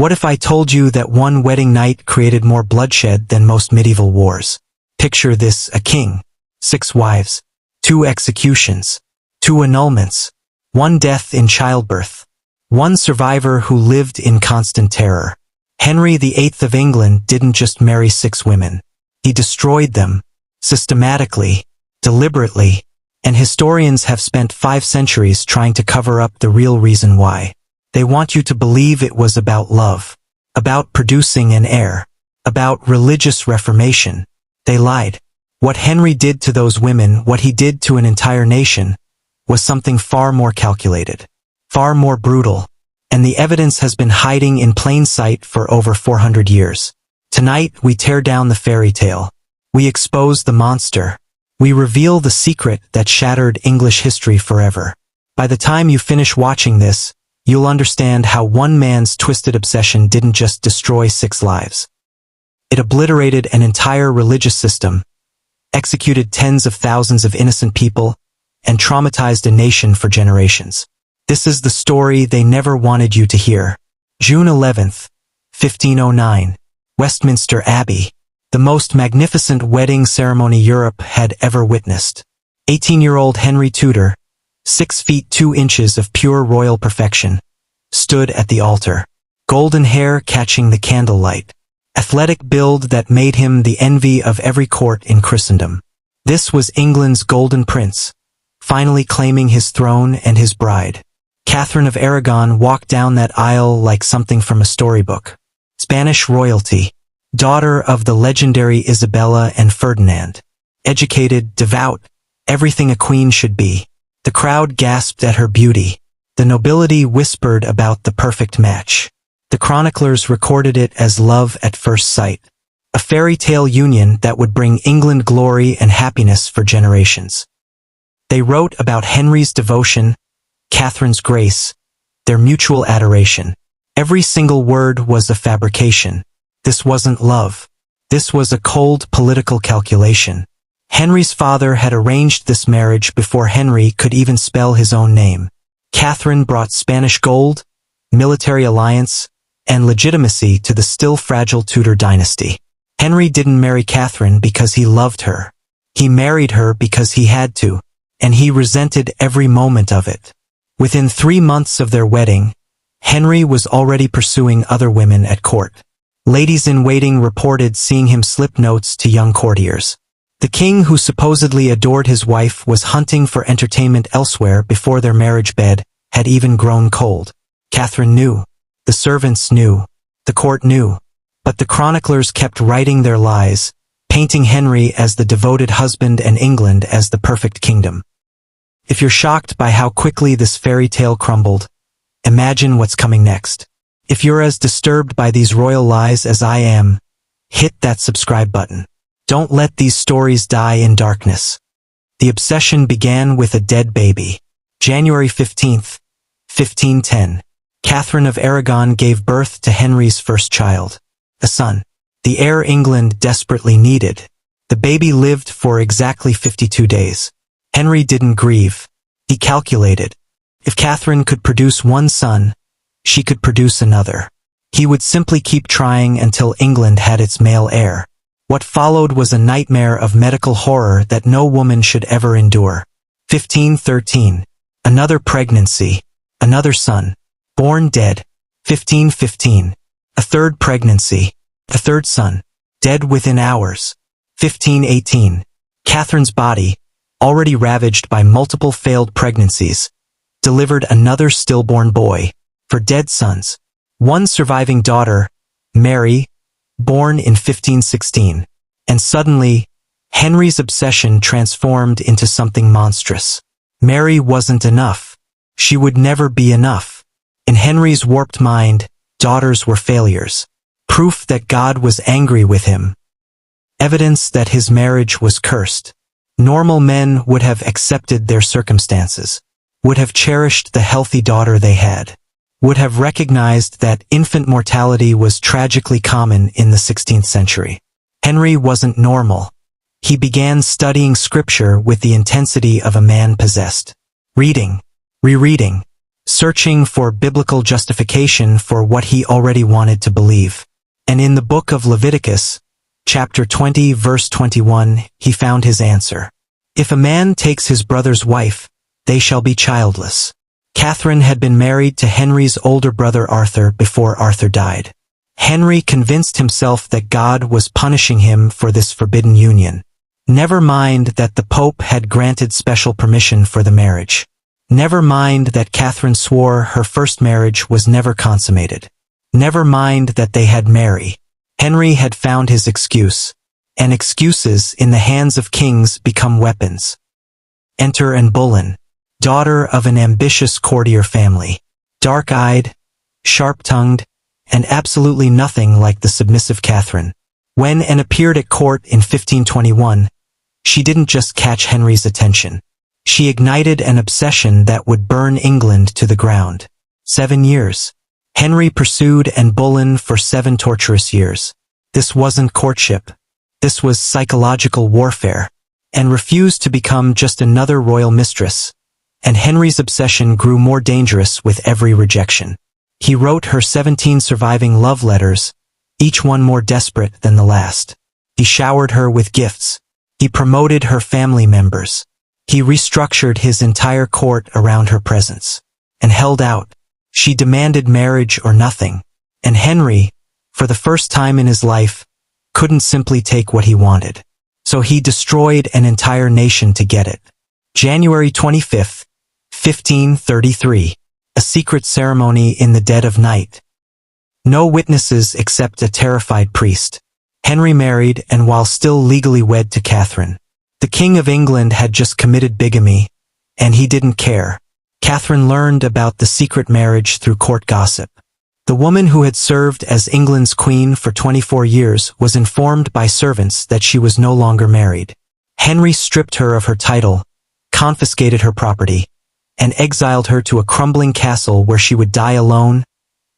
What if I told you that one wedding night created more bloodshed than most medieval wars? Picture this: a king, 6 wives, 2 executions, 2 annulments, 1 death in childbirth, 1 survivor who lived in constant terror. Henry VIII of England didn't just marry 6 women. He destroyed them, systematically, deliberately, and historians have spent 5 centuries trying to cover up the real reason why. They want you to believe it was about love, about producing an heir, about religious reformation. They lied. What Henry did to those women, what he did to an entire nation, was something far more calculated, far more brutal, and the evidence has been hiding in plain sight for over 400 years. Tonight, we tear down the fairy tale. We expose the monster. We reveal the secret that shattered English history forever. By the time you finish watching this, you'll understand how one man's twisted obsession didn't just destroy 6 lives. It obliterated an entire religious system, executed tens of thousands of innocent people, and traumatized a nation for generations. This is the story they never wanted you to hear. June 11th, 1509, Westminster Abbey, the most magnificent wedding ceremony Europe had ever witnessed. 18-year-old Henry Tudor, 6 feet 2 inches of pure royal perfection, stood at the altar, golden hair catching the candlelight, athletic build that made him the envy of every court in Christendom. This was England's golden prince, finally claiming his throne and his bride. Catherine of Aragon walked down that aisle like something from a storybook. Spanish royalty, daughter of the legendary Isabella and Ferdinand. Educated, devout, everything a queen should be. The crowd gasped at her beauty. The nobility whispered about the perfect match. The chroniclers recorded it as love at first sight, a fairy tale union that would bring England glory and happiness for generations. They wrote about Henry's devotion, Catherine's grace, their mutual adoration. Every single word was a fabrication. This wasn't love. This was a cold political calculation. Henry's father had arranged this marriage before Henry could even spell his own name. Catherine brought Spanish gold, military alliance, and legitimacy to the still fragile Tudor dynasty. Henry didn't marry Catherine because he loved her. He married her because he had to, and he resented every moment of it. Within 3 months of their wedding, Henry was already pursuing other women at court. Ladies-in-waiting reported seeing him slip notes to young courtiers. The king, who supposedly adored his wife, was hunting for entertainment elsewhere before their marriage bed had even grown cold. Catherine knew. The servants knew. The court knew. But the chroniclers kept writing their lies, painting Henry as the devoted husband and England as the perfect kingdom. If you're shocked by how quickly this fairy tale crumbled, imagine what's coming next. If you're as disturbed by these royal lies as I am, hit that subscribe button. Don't let these stories die in darkness. The obsession began with a dead baby. January 15th, 1510. Catherine of Aragon gave birth to Henry's first child, a son, the heir England desperately needed. The baby lived for exactly 52 days. Henry didn't grieve. He calculated. If Catherine could produce one son, she could produce another. He would simply keep trying until England had its male heir. What followed was a nightmare of medical horror that no woman should ever endure. 1513. Another pregnancy. Another son. Born dead. 1515. A third pregnancy. A third son. Dead within hours. 1518. Catherine's body, already ravaged by multiple failed pregnancies, delivered another stillborn boy. For dead sons. One surviving daughter, Mary, born in 1516. And suddenly, Henry's obsession transformed into something monstrous. Mary wasn't enough. She would never be enough. In Henry's warped mind, daughters were failures. Proof that God was angry with him. Evidence that his marriage was cursed. Normal men would have accepted their circumstances, would have cherished the healthy daughter they had, would have recognized that infant mortality was tragically common in the 16th century. Henry wasn't normal. He began studying scripture with the intensity of a man possessed. Reading, rereading, searching for biblical justification for what he already wanted to believe. And in the book of Leviticus, chapter 20, verse 21, he found his answer. If a man takes his brother's wife, they shall be childless. Catherine had been married to Henry's older brother Arthur before Arthur died. Henry convinced himself that God was punishing him for this forbidden union. Never mind that the Pope had granted special permission for the marriage. Never mind that Catherine swore her first marriage was never consummated. Never mind that they had Mary. Henry had found his excuse. And excuses in the hands of kings become weapons. Enter Anne Boleyn, daughter of an ambitious courtier family. Dark-eyed, sharp-tongued, and absolutely nothing like the submissive Catherine. When Anne appeared at court in 1521, she didn't just catch Henry's attention. She ignited an obsession that would burn England to the ground. 7 years. Henry pursued Anne Boleyn for 7 torturous years. This wasn't courtship. This was psychological warfare. Anne refused to become just another royal mistress. And Henry's obsession grew more dangerous with every rejection. He wrote her 17 surviving love letters, each one more desperate than the last. He showered her with gifts. He promoted her family members. He restructured his entire court around her presence. And held out. She demanded marriage or nothing. And Henry, for the first time in his life, couldn't simply take what he wanted. So he destroyed an entire nation to get it. January 25th, 1533. A secret ceremony in the dead of night. No witnesses except a terrified priest. Henry married, and while still legally wed to Catherine. The King of England had just committed bigamy, and he didn't care. Catherine learned about the secret marriage through court gossip. The woman who had served as England's queen for 24 years was informed by servants that she was no longer married. Henry stripped her of her title, confiscated her property, and exiled her to a crumbling castle where she would die alone,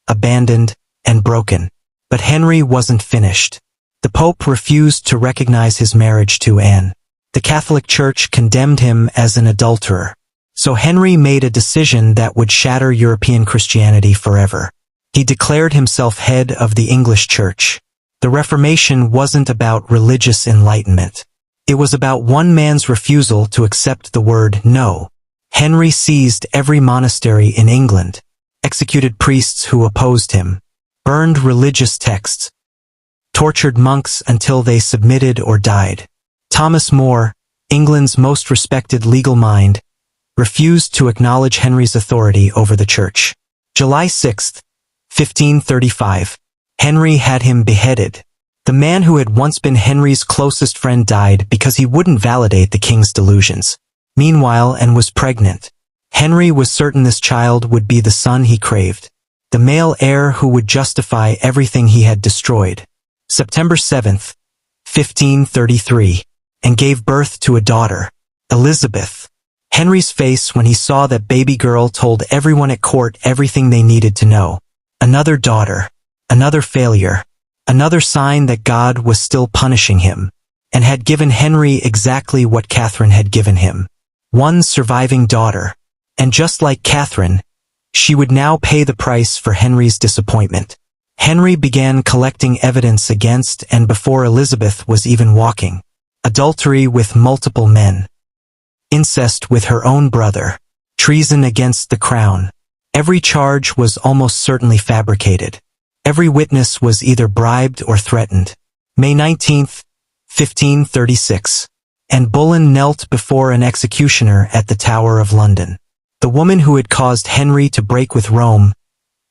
abandoned, and broken. But Henry wasn't finished. The Pope refused to recognize his marriage to Anne. The Catholic Church condemned him as an adulterer. So Henry made a decision that would shatter European Christianity forever. He declared himself head of the English Church. The Reformation wasn't about religious enlightenment. It was about one man's refusal to accept the word no. Henry seized every monastery in England, executed priests who opposed him, burned religious texts, tortured monks until they submitted or died. Thomas More, England's most respected legal mind, refused to acknowledge Henry's authority over the church. July 6, 1535. Henry had him beheaded. The man who had once been Henry's closest friend died because he wouldn't validate the king's delusions. Meanwhile, Anne was pregnant. Henry was certain this child would be the son he craved, the male heir who would justify everything he had destroyed. September 7th, 1533, and gave birth to a daughter, Elizabeth. Henry's face when he saw that baby girl told everyone at court everything they needed to know. Another daughter, another failure, another sign that God was still punishing him, and had given Henry exactly what Catherine had given him. One surviving daughter. And just like Catherine, she would now pay the price for Henry's disappointment. Henry began collecting evidence against and before Elizabeth was even walking. Adultery with multiple men. Incest with her own brother. Treason against the crown. Every charge was almost certainly fabricated. Every witness was either bribed or threatened. May 19th, 1536. Anne Boleyn knelt before an executioner at the Tower of London. The woman who had caused Henry to break with Rome,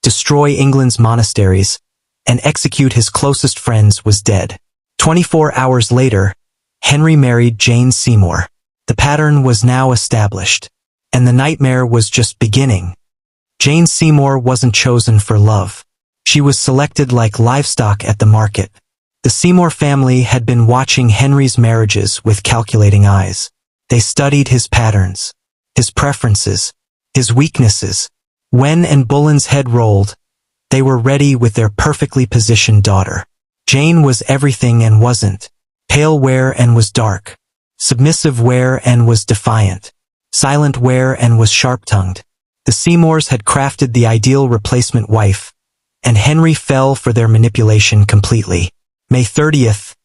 destroy England's monasteries, and execute his closest friends was dead. 24 hours later, Henry married Jane Seymour. The pattern was now established, and the nightmare was just beginning. Jane Seymour wasn't chosen for love. She was selected like livestock at the market. The Seymour family had been watching Henry's marriages with calculating eyes. They studied his patterns, his preferences, his weaknesses. When Anne Boleyn's head rolled, they were ready with their perfectly positioned daughter. Jane was everything and wasn't. Pale where and was dark. Submissive where and was defiant. Silent where and was sharp-tongued. The Seymours had crafted the ideal replacement wife, and Henry fell for their manipulation completely. May 30th,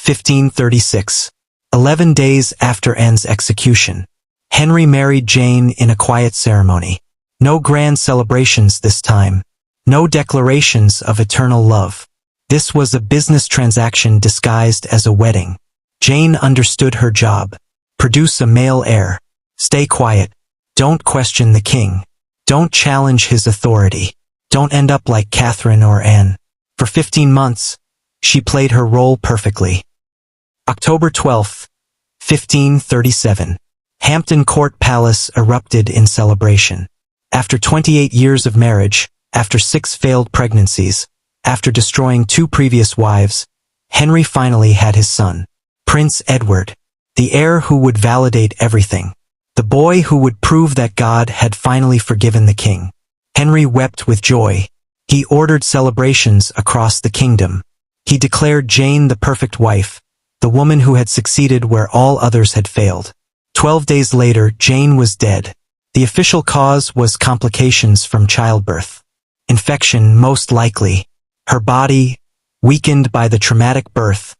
1536. 11 days after Anne's execution, Henry married Jane in a quiet ceremony. No grand celebrations this time. No declarations of eternal love. This was a business transaction disguised as a wedding. Jane understood her job. Produce a male heir. Stay quiet. Don't question the king. Don't challenge his authority. Don't end up like Catherine or Anne. For 15 months, she played her role perfectly. October 12th, 1537. Hampton Court Palace erupted in celebration. After 28 years of marriage, after 6 failed pregnancies, after destroying 2 previous wives, Henry finally had his son, Prince Edward, the heir who would validate everything, the boy who would prove that God had finally forgiven the king. Henry wept with joy. He ordered celebrations across the kingdom. He declared Jane the perfect wife, the woman who had succeeded where all others had failed. 12 days later, Jane was dead. The official cause was complications from childbirth. Infection, most likely. Her body, weakened by the traumatic birth,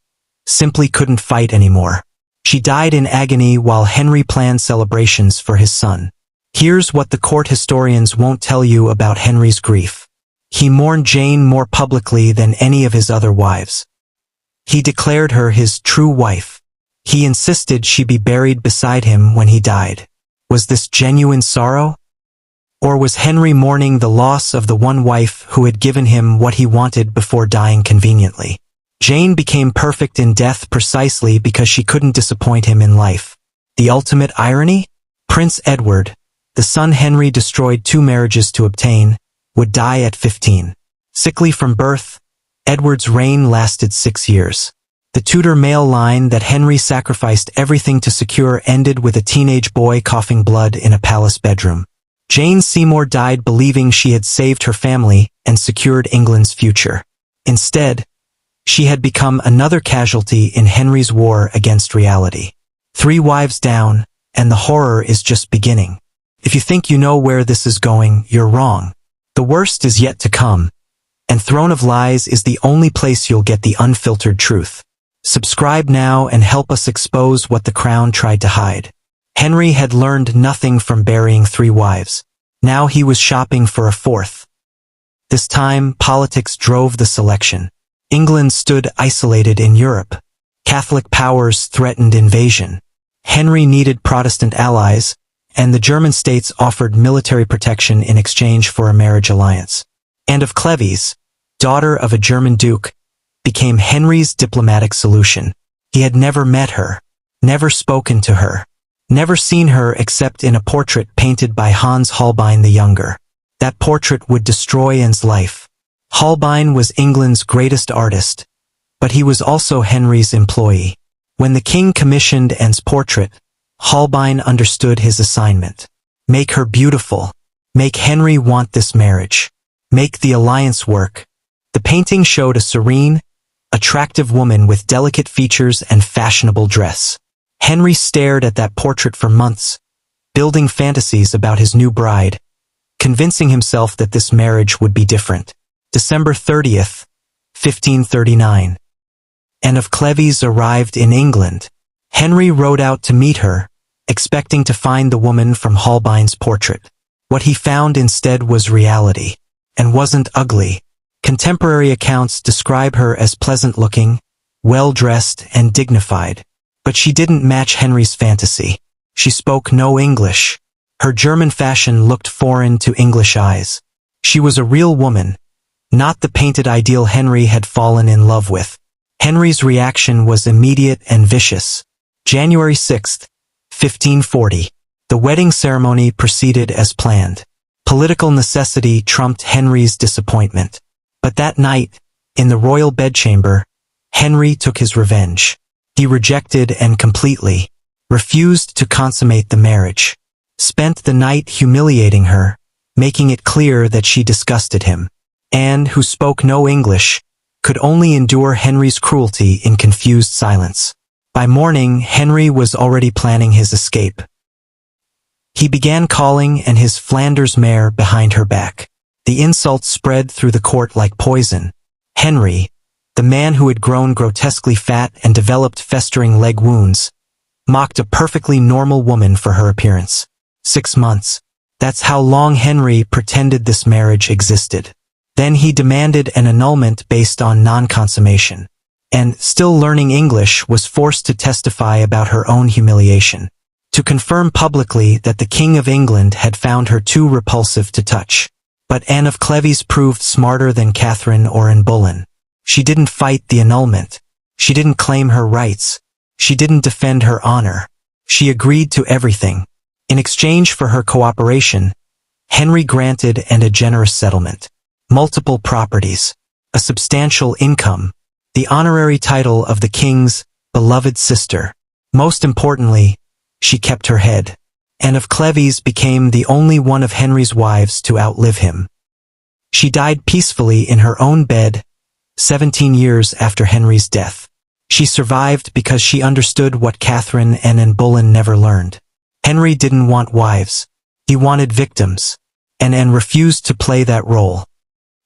simply couldn't fight anymore. She died in agony while Henry planned celebrations for his son. Here's what the court historians won't tell you about Henry's grief. He mourned Jane more publicly than any of his other wives. He declared her his true wife. He insisted she be buried beside him when he died. Was this genuine sorrow? Or was Henry mourning the loss of the one wife who had given him what he wanted before dying conveniently? Jane became perfect in death precisely because she couldn't disappoint him in life. The ultimate irony? Prince Edward, the son Henry destroyed 2 marriages to obtain, would die at 15. Sickly from birth, Edward's reign lasted 6 years. The Tudor male line that Henry sacrificed everything to secure ended with a teenage boy coughing blood in a palace bedroom. Jane Seymour died believing she had saved her family and secured England's future. Instead, she had become another casualty in Henry's war against reality. 3 wives down, and the horror is just beginning. If you think you know where this is going, you're wrong. The worst is yet to come, and Throne of Lies is the only place you'll get the unfiltered truth. Subscribe now and help us expose what the crown tried to hide. Henry had learned nothing from burying 3 wives. Now he was shopping for a 4th. This time, politics drove the selection. England stood isolated in Europe. Catholic powers threatened invasion. Henry needed Protestant allies, and the German states offered military protection in exchange for a marriage alliance. Anne of Cleves, daughter of a German duke, became Henry's diplomatic solution. He had never met her, never spoken to her, never seen her except in a portrait painted by Hans Holbein the Younger. That portrait would destroy Anne's life. Holbein was England's greatest artist, but he was also Henry's employee. When the king commissioned Anne's portrait, Holbein understood his assignment. Make her beautiful. Make Henry want this marriage. Make the alliance work. The painting showed a serene, attractive woman with delicate features and fashionable dress. Henry stared at that portrait for months, building fantasies about his new bride, convincing himself that this marriage would be different. December 30th, 1539. Anne of Cleves arrived in England. Henry rode out to meet her, expecting to find the woman from Holbein's portrait. What he found instead was reality, and wasn't ugly. Contemporary accounts describe her as pleasant-looking, well-dressed, and dignified. But she didn't match Henry's fantasy. She spoke no English. Her German fashion looked foreign to English eyes. She was a real woman, not the painted ideal Henry had fallen in love with. Henry's reaction was immediate and vicious. January 6, 1540. The wedding ceremony proceeded as planned. Political necessity trumped Henry's disappointment. But that night, in the royal bedchamber, Henry took his revenge. He rejected and completely refused to consummate the marriage. Spent the night humiliating her, making it clear that she disgusted him. Anne, who spoke no English, could only endure Henry's cruelty in confused silence. By morning, Henry was already planning his escape. He began calling and his Flanders mare behind her back. The insults spread through the court like poison. Henry, the man who had grown grotesquely fat and developed festering leg wounds, mocked a perfectly normal woman for her appearance. 6 months. That's how long Henry pretended this marriage existed. Then he demanded an annulment based on non-consummation. And, still learning English, was forced to testify about her own humiliation, to confirm publicly that the King of England had found her too repulsive to touch. But Anne of Cleves proved smarter than Catherine or Anne Boleyn. She didn't fight the annulment. She didn't claim her rights. She didn't defend her honor. She agreed to everything. In exchange for her cooperation, Henry granted and a generous settlement, multiple properties, a substantial income, the honorary title of the king's beloved sister. Most importantly, she kept her head. Anne of Cleves became the only one of Henry's wives to outlive him. She died peacefully in her own bed, 17 years after Henry's death. She survived because she understood what Catherine and Anne Boleyn never learned. Henry didn't want wives. He wanted victims. And Anne refused to play that role.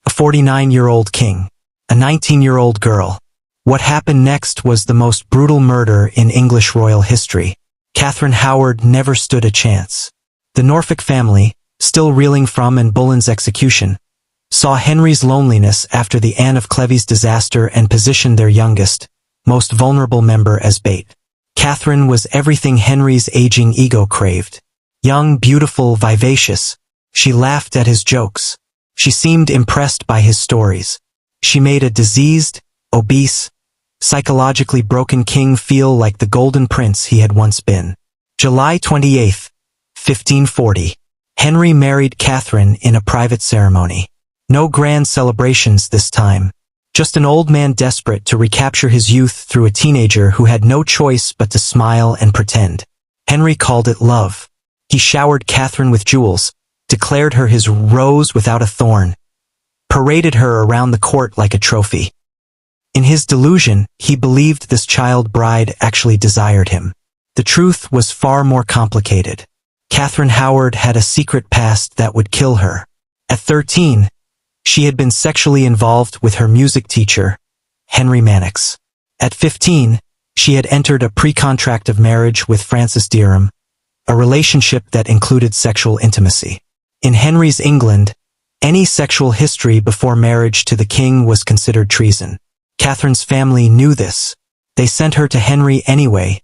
A 49-year-old king. A 19-year-old girl. What happened next was the most brutal murder in English royal history. Catherine Howard never stood a chance. The Norfolk family, still reeling from Anne Boleyn's execution, saw Henry's loneliness after the Anne of Cleves disaster and positioned their youngest, most vulnerable member as bait. Catherine was everything Henry's aging ego craved. Young, beautiful, vivacious. She laughed at his jokes. She seemed impressed by his stories. She made a diseased, obese, psychologically broken king feel like the golden prince he had once been. July 28, 1540. Henry married Catherine in a private ceremony. No grand celebrations this time. Just an old man desperate to recapture his youth through a teenager who had no choice but to smile and pretend. Henry called it love. He showered Catherine with jewels, declared her his rose without a thorn, paraded her around the court like a trophy. In his delusion, he believed this child bride actually desired him. The truth was far more complicated. Catherine Howard had a secret past that would kill her. At 13, she had been sexually involved with her music teacher, Henry Mannix. At 15, she had entered a pre-contract of marriage with Francis Derham, a relationship that included sexual intimacy. In Henry's England, any sexual history before marriage to the king was considered treason. Catherine's family knew this. They sent her to Henry anyway,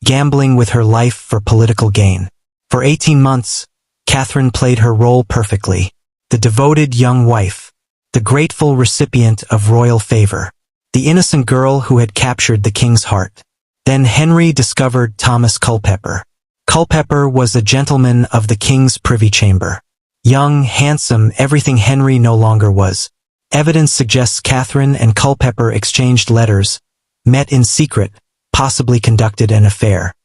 gambling with her life for political gain. For 18 months, Catherine played her role perfectly. The devoted young wife, the grateful recipient of royal favor, the innocent girl who had captured the king's heart. Then Henry discovered Thomas Culpeper. Culpeper was a gentleman of the king's privy chamber. Young, handsome, everything Henry no longer was. Evidence suggests Catherine and Culpeper exchanged letters, met in secret, possibly conducted an affair.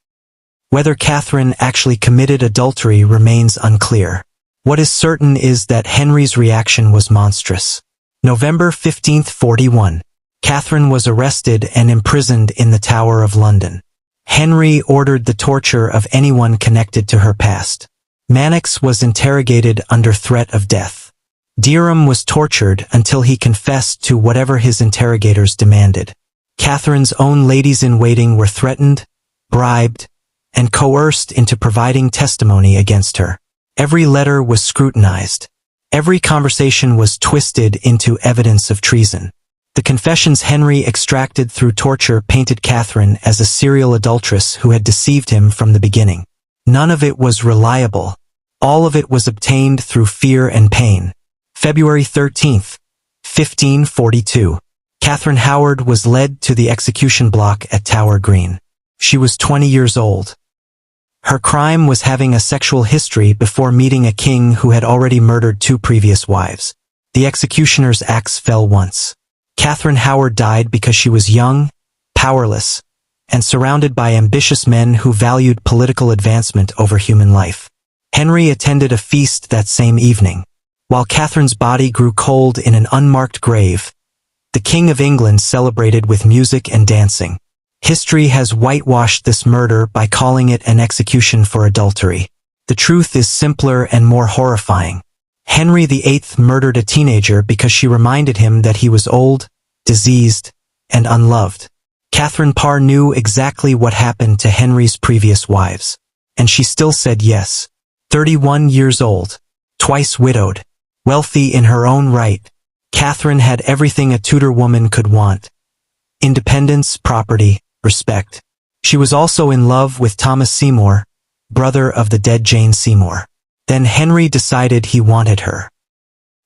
Whether Catherine actually committed adultery remains unclear. What is certain is that Henry's reaction was monstrous. November 1541. Catherine was arrested and imprisoned in the Tower of London. Henry ordered the torture of anyone connected to her past. Mannix was interrogated under threat of death. Derham was tortured until he confessed to whatever his interrogators demanded. Catherine's own ladies-in-waiting were threatened, bribed, and coerced into providing testimony against her. Every letter was scrutinized. Every conversation was twisted into evidence of treason. The confessions Henry extracted through torture painted Catherine as a serial adulteress who had deceived him from the beginning. None of it was reliable. All of it was obtained through fear and pain. February 13th, 1542. Catherine Howard was led to the execution block at Tower Green. She was 20 years old. Her crime was having a sexual history before meeting a king who had already murdered 2 previous wives. The executioner's axe fell once. Catherine Howard died because she was young, powerless, and surrounded by ambitious men who valued political advancement over human life. Henry attended a feast that same evening. While Catherine's body grew cold in an unmarked grave, the King of England celebrated with music and dancing. History has whitewashed this murder by calling it an execution for adultery. The truth is simpler and more horrifying. Henry VIII murdered a teenager because she reminded him that he was old, diseased, and unloved. Catherine Parr knew exactly what happened to Henry's previous wives, and she still said yes. 31 years old, twice widowed, wealthy in her own right, Catherine had everything a Tudor woman could want. Independence, property, respect. She was also in love with Thomas Seymour, brother of the dead Jane Seymour. Then Henry decided he wanted her.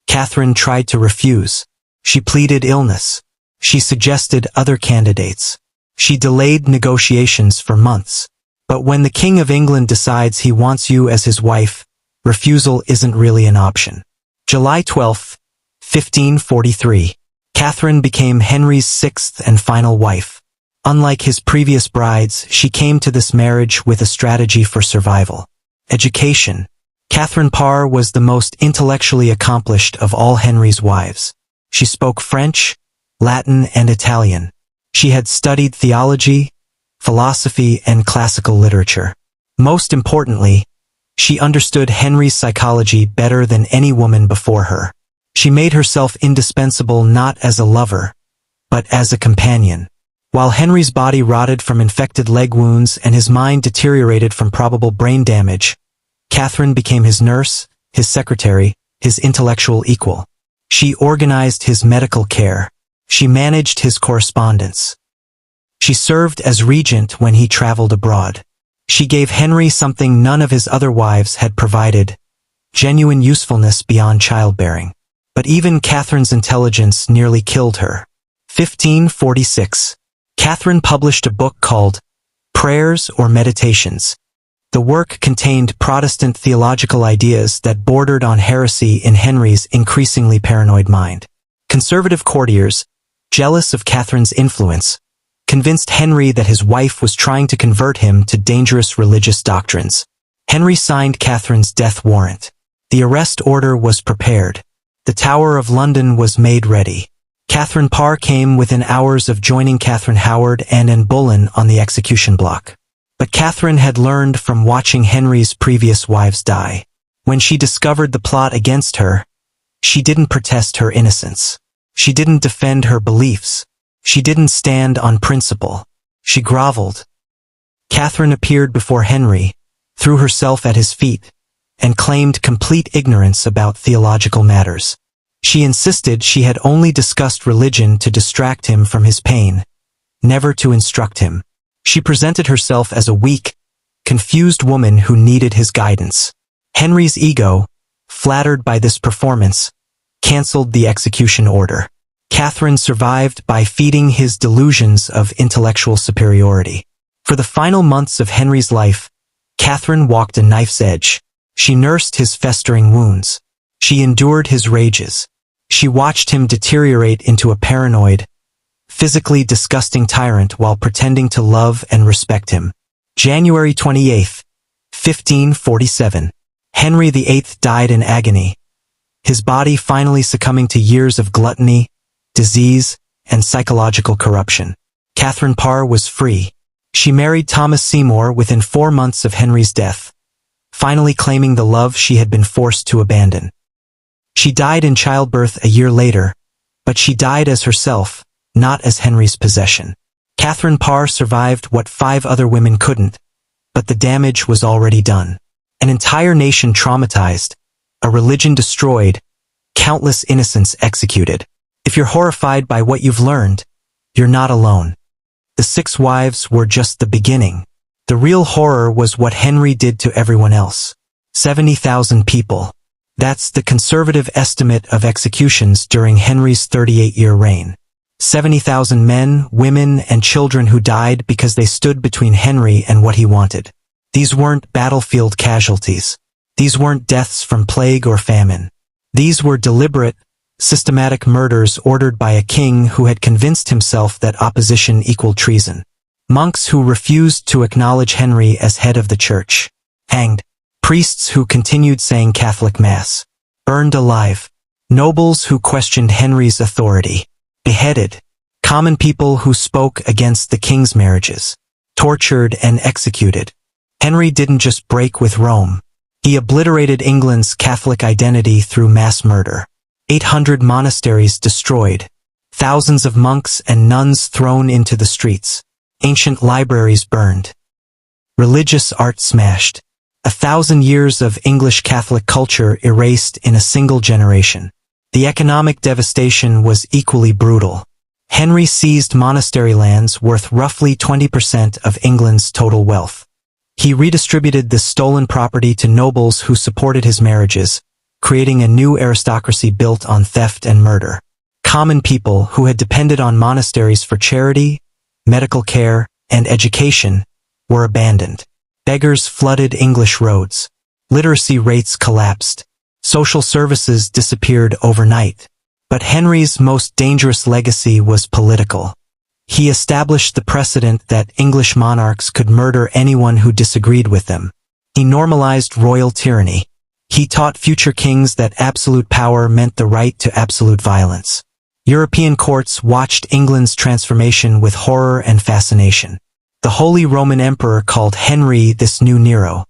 Catherine tried to refuse. She pleaded illness. She suggested other candidates. She delayed negotiations for months. But when the King of England decides he wants you as his wife, refusal isn't really an option. July 12, 1543. Catherine became Henry's sixth and final wife. Unlike his previous brides, she came to this marriage with a strategy for survival. Education. Catherine Parr was the most intellectually accomplished of all Henry's wives. She spoke French, Latin, and Italian. She had studied theology, philosophy, and classical literature. Most importantly, she understood Henry's psychology better than any woman before her. She made herself indispensable not as a lover, but as a companion. While Henry's body rotted from infected leg wounds and his mind deteriorated from probable brain damage, Catherine became his nurse, his secretary, his intellectual equal. She organized his medical care. She managed his correspondence. She served as regent when he traveled abroad. She gave Henry something none of his other wives had provided, genuine usefulness beyond childbearing. But even Catherine's intelligence nearly killed her. 1546. Catherine published a book called Prayers or Meditations. The work contained Protestant theological ideas that bordered on heresy in Henry's increasingly paranoid mind. Conservative courtiers, jealous of Catherine's influence, convinced Henry that his wife was trying to convert him to dangerous religious doctrines. Henry signed Catherine's death warrant. The arrest order was prepared. The Tower of London was made ready. Catherine Parr came within hours of joining Catherine Howard and Anne Boleyn on the execution block. But Catherine had learned from watching Henry's previous wives die. When she discovered the plot against her, she didn't protest her innocence. She didn't defend her beliefs. She didn't stand on principle. She groveled. Catherine appeared before Henry, threw herself at his feet, and claimed complete ignorance about theological matters. She insisted she had only discussed religion to distract him from his pain, never to instruct him. She presented herself as a weak, confused woman who needed his guidance. Henry's ego, flattered by this performance, canceled the execution order. Catherine survived by feeding his delusions of intellectual superiority. For the final months of Henry's life, Catherine walked a knife's edge. She nursed his festering wounds. She endured his rages. She watched him deteriorate into a paranoid, physically disgusting tyrant while pretending to love and respect him. January 28, 1547. Henry VIII died in agony, his body finally succumbing to years of gluttony, disease, and psychological corruption. Catherine Parr was free. She married Thomas Seymour within 4 months of Henry's death, finally claiming the love she had been forced to abandon. She died in childbirth a year later, but she died as herself, not as Henry's possession. Catherine Parr survived what 5 other women couldn't, but the damage was already done. An entire nation traumatized, a religion destroyed, countless innocents executed. If you're horrified by what you've learned, you're not alone. The 6 wives were just the beginning. The real horror was what Henry did to everyone else. 70,000 people. That's the conservative estimate of executions during Henry's 38-year reign. 70,000 men, women, and children who died because they stood between Henry and what he wanted. These weren't battlefield casualties. These weren't deaths from plague or famine. These were deliberate, systematic murders ordered by a king who had convinced himself that opposition equaled treason. Monks who refused to acknowledge Henry as head of the church. Hanged. Priests who continued saying Catholic Mass. Burned alive. Nobles who questioned Henry's authority. Beheaded. Common people who spoke against the king's marriages. Tortured and executed. Henry didn't just break with Rome. He obliterated England's Catholic identity through mass murder. 800 monasteries destroyed. Thousands of monks and nuns thrown into the streets. Ancient libraries burned. Religious art smashed. 1,000 years of English Catholic culture erased in a single generation. The economic devastation was equally brutal. Henry seized monastery lands worth roughly 20% of England's total wealth. He redistributed this stolen property to nobles who supported his marriages, creating a new aristocracy built on theft and murder. Common people who had depended on monasteries for charity, medical care, and education were abandoned. Beggars flooded English roads. Literacy rates collapsed. Social services disappeared overnight. But Henry's most dangerous legacy was political. He established the precedent that English monarchs could murder anyone who disagreed with them. He normalized royal tyranny. He taught future kings that absolute power meant the right to absolute violence. European courts watched England's transformation with horror and fascination. The Holy Roman Emperor called Henry this new Nero.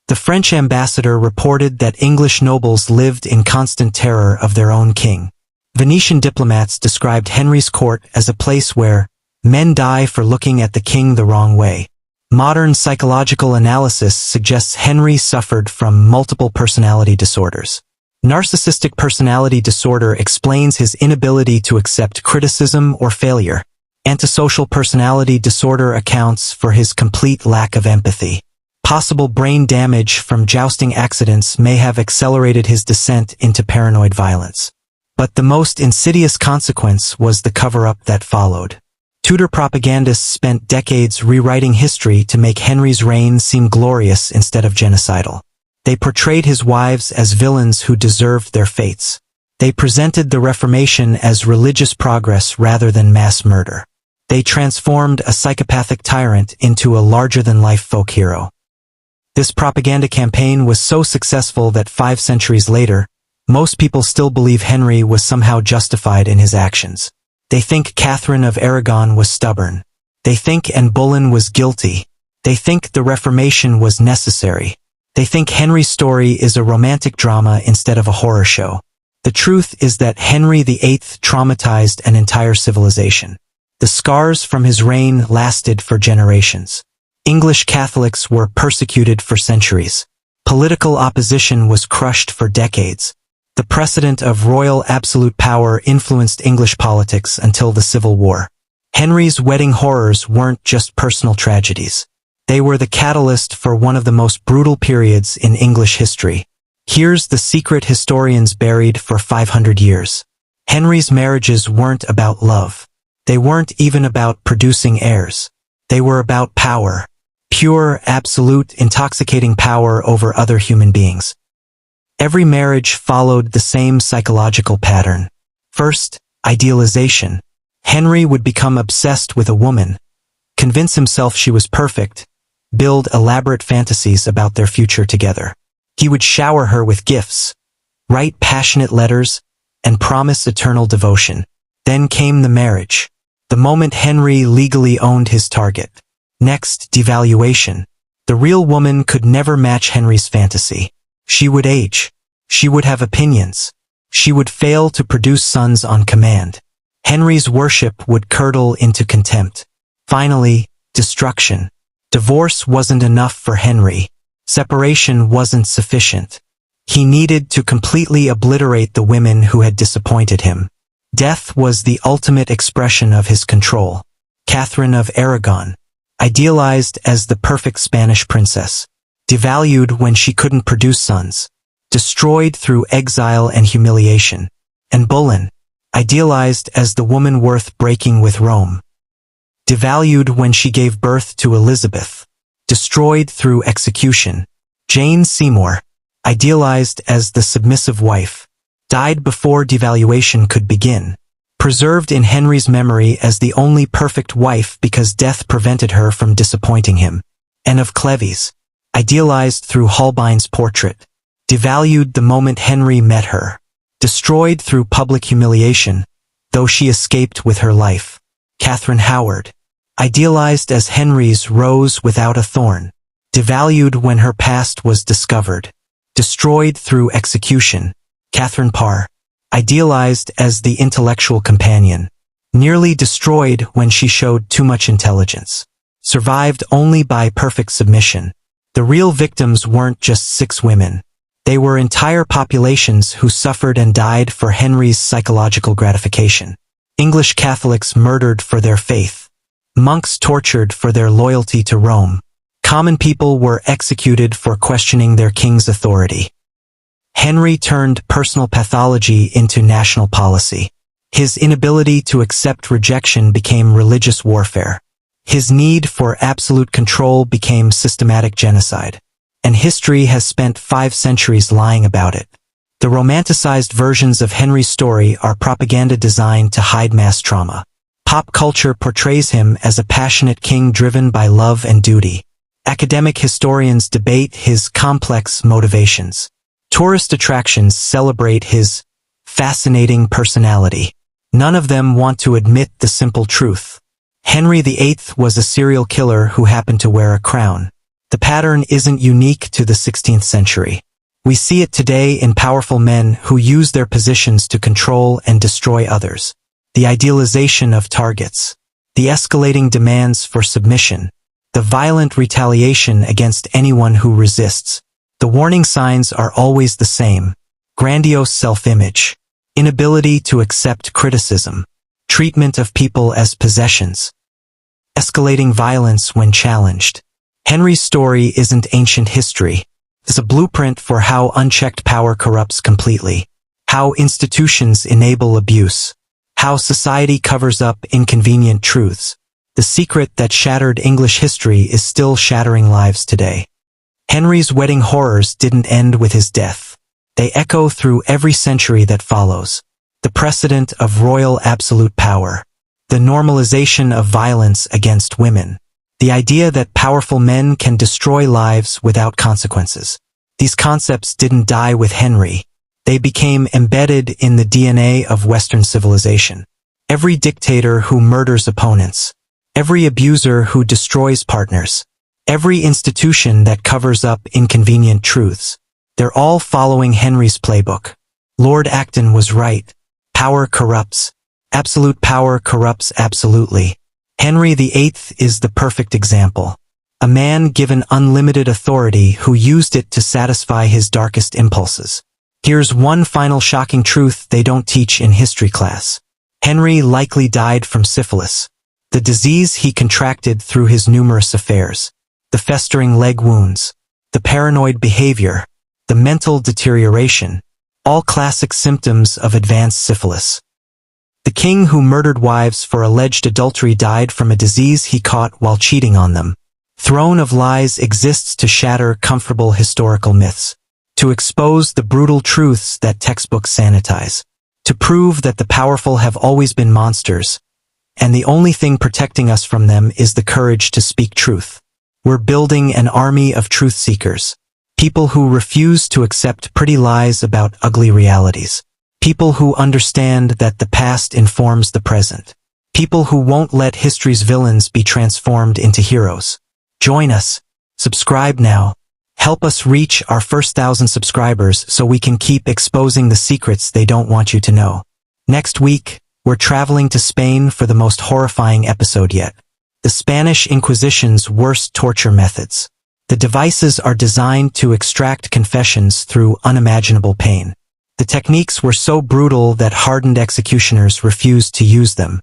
The French ambassador reported that English nobles lived in constant terror of their own king. Venetian diplomats described Henry's court as a place where men die for looking at the king the wrong way. Modern psychological analysis suggests Henry suffered from multiple personality disorders. Narcissistic personality disorder explains his inability to accept criticism or failure. Antisocial personality disorder accounts for his complete lack of empathy. Possible brain damage from jousting accidents may have accelerated his descent into paranoid violence. But the most insidious consequence was the cover-up that followed. Tudor propagandists spent decades rewriting history to make Henry's reign seem glorious instead of genocidal. They portrayed his wives as villains who deserved their fates. They presented the Reformation as religious progress rather than mass murder. They transformed a psychopathic tyrant into a larger-than-life folk hero. This propaganda campaign was so successful that 5 centuries later, most people still believe Henry was somehow justified in his actions. They think Catherine of Aragon was stubborn. They think Anne Boleyn was guilty. They think the Reformation was necessary. They think Henry's story is a romantic drama instead of a horror show. The truth is that Henry VIII traumatized an entire civilization. The scars from his reign lasted for generations. English Catholics were persecuted for centuries. Political opposition was crushed for decades. The precedent of royal absolute power influenced English politics until the Civil War. Henry's wedding horrors weren't just personal tragedies. They were the catalyst for one of the most brutal periods in English history. Here's the secret historians buried for 500 years. Henry's marriages weren't about love. They weren't even about producing heirs. They were about power. Pure, absolute, intoxicating power over other human beings. Every marriage followed the same psychological pattern. First, idealization. Henry would become obsessed with a woman, convince himself she was perfect, build elaborate fantasies about their future together. He would shower her with gifts, write passionate letters, and promise eternal devotion. Then came the marriage. The moment Henry legally owned his target. Next, devaluation. The real woman could never match Henry's fantasy. She would age. She would have opinions. She would fail to produce sons on command. Henry's worship would curdle into contempt. Finally, destruction. Divorce wasn't enough for Henry. Separation wasn't sufficient. He needed to completely obliterate the women who had disappointed him. Death was the ultimate expression of his control. Catherine of Aragon, idealized as the perfect Spanish princess, devalued when she couldn't produce sons, destroyed through exile and humiliation. Anne Boleyn, idealized as the woman worth breaking with Rome, devalued when she gave birth to Elizabeth, destroyed through execution. Jane Seymour, idealized as the submissive wife, died before devaluation could begin, preserved in Henry's memory as the only perfect wife because death prevented her from disappointing him. Anne of Cleves, idealized through Holbein's portrait, devalued the moment Henry met her, destroyed through public humiliation, though she escaped with her life. Catherine Howard, idealized as Henry's rose without a thorn, devalued when her past was discovered, destroyed through execution. Catherine Parr, idealized as the intellectual companion, nearly destroyed when she showed too much intelligence, survived only by perfect submission. The real victims weren't just 6 women. They were entire populations who suffered and died for Henry's psychological gratification. English Catholics murdered for their faith. Monks tortured for their loyalty to Rome. Common people were executed for questioning their king's authority. Henry turned personal pathology into national policy. His inability to accept rejection became religious warfare. His need for absolute control became systematic genocide. And history has spent 5 centuries lying about it. The romanticized versions of Henry's story are propaganda designed to hide mass trauma. Pop culture portrays him as a passionate king driven by love and duty. Academic historians debate his complex motivations. Tourist attractions celebrate his fascinating personality. None of them want to admit the simple truth. Henry VIII was a serial killer who happened to wear a crown. The pattern isn't unique to the 16th century. We see it today in powerful men who use their positions to control and destroy others. The idealization of targets. The escalating demands for submission. The violent retaliation against anyone who resists. The warning signs are always the same. Grandiose self-image. Inability to accept criticism. Treatment of people as possessions. Escalating violence when challenged. Henry's story isn't ancient history. It's a blueprint for how unchecked power corrupts completely. How institutions enable abuse. How society covers up inconvenient truths. The secret that shattered English history is still shattering lives today. Henry's wedding horrors didn't end with his death. They echo through every century that follows. The precedent of royal absolute power. The normalization of violence against women. The idea that powerful men can destroy lives without consequences. These concepts didn't die with Henry. They became embedded in the DNA of Western civilization. Every dictator who murders opponents. Every abuser who destroys partners. Every institution that covers up inconvenient truths. They're all following Henry's playbook. Lord Acton was right. Power corrupts. Absolute power corrupts absolutely. Henry VIII is the perfect example. A man given unlimited authority who used it to satisfy his darkest impulses. Here's one final shocking truth they don't teach in history class. Henry likely died from syphilis. The disease he contracted through his numerous affairs. The festering leg wounds. The paranoid behavior. The mental deterioration. All classic symptoms of advanced syphilis. The king who murdered wives for alleged adultery died from a disease he caught while cheating on them. Throne of Lies exists to shatter comfortable historical myths, to expose the brutal truths that textbooks sanitize, to prove that the powerful have always been monsters, and the only thing protecting us from them is the courage to speak truth. We're building an army of truth seekers, people who refuse to accept pretty lies about ugly realities. People who understand that the past informs the present. People who won't let history's villains be transformed into heroes. Join us. Subscribe now. Help us reach our first 1,000 subscribers so we can keep exposing the secrets they don't want you to know. Next week, we're traveling to Spain for the most horrifying episode yet. The Spanish Inquisition's worst torture methods. The devices are designed to extract confessions through unimaginable pain. The techniques were so brutal that hardened executioners refused to use them.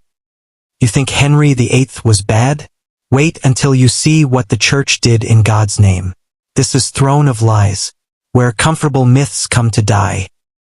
You think Henry VIII was bad? Wait until you see what the Church did in God's name. This is Throne of Lies, where comfortable myths come to die.